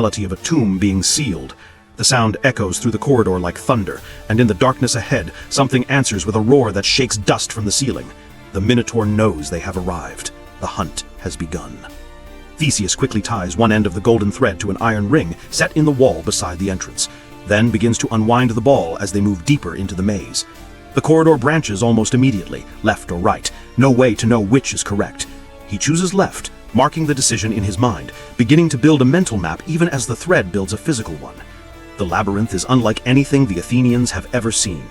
reality of a tomb being sealed. The sound echoes through the corridor like thunder, and in the darkness ahead, something answers with a roar that shakes dust from the ceiling. The Minotaur knows they have arrived. The hunt has begun. Theseus quickly ties one end of the golden thread to an iron ring set in the wall beside the entrance, then begins to unwind the ball as they move deeper into the maze. The corridor branches almost immediately, left or right, no way to know which is correct. He chooses left, marking the decision in his mind, beginning to build a mental map even as the thread builds a physical one. The labyrinth is unlike anything the Athenians have ever seen.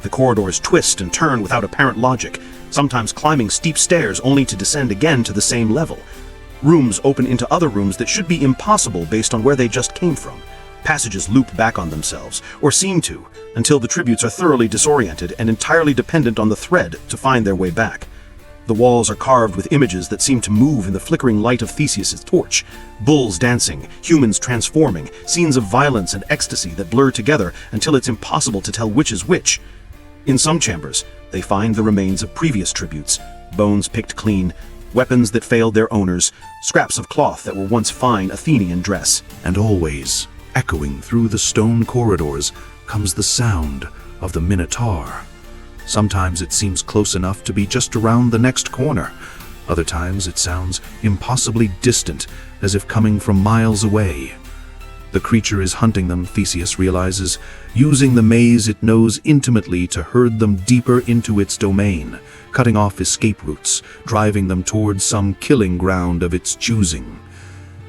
The corridors twist and turn without apparent logic, sometimes climbing steep stairs only to descend again to the same level. Rooms open into other rooms that should be impossible based on where they just came from. Passages loop back on themselves, or seem to, until the tributes are thoroughly disoriented and entirely dependent on the thread to find their way back. The walls are carved with images that seem to move in the flickering light of Theseus' torch. Bulls dancing, humans transforming, scenes of violence and ecstasy that blur together until it's impossible to tell which is which. In some chambers, they find the remains of previous tributes, bones picked clean, weapons that failed their owners, scraps of cloth that were once fine Athenian dress. And always, echoing through the stone corridors, comes the sound of the Minotaur. Sometimes it seems close enough to be just around the next corner. Other times it sounds impossibly distant, as if coming from miles away. The creature is hunting them, Theseus realizes, using the maze it knows intimately to herd them deeper into its domain, cutting off escape routes, driving them towards some killing ground of its choosing.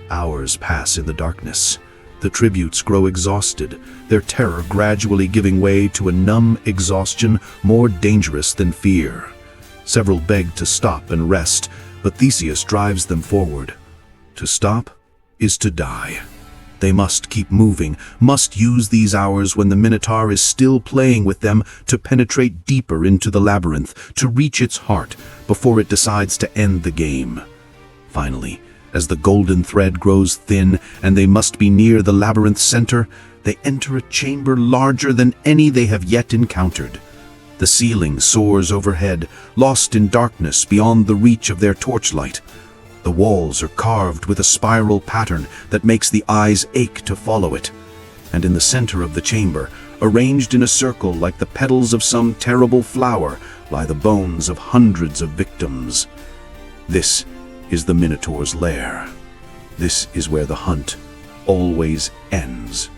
Hours pass in the darkness. The tributes grow exhausted, their terror gradually giving way to a numb exhaustion more dangerous than fear. Several beg to stop and rest, but Theseus drives them forward. To stop is to die. They must keep moving, must use these hours when the Minotaur is still playing with them to penetrate deeper into the labyrinth, to reach its heart before it decides to end the game. Finally, as the golden thread grows thin and they must be near the labyrinth's center, they enter a chamber larger than any they have yet encountered. The ceiling soars overhead, lost in darkness beyond the reach of their torchlight. The walls are carved with a spiral pattern that makes the eyes ache to follow it. And in the center of the chamber, arranged in a circle like the petals of some terrible flower, lie the bones of hundreds of victims. This is the Minotaur's lair. This is where the hunt always ends.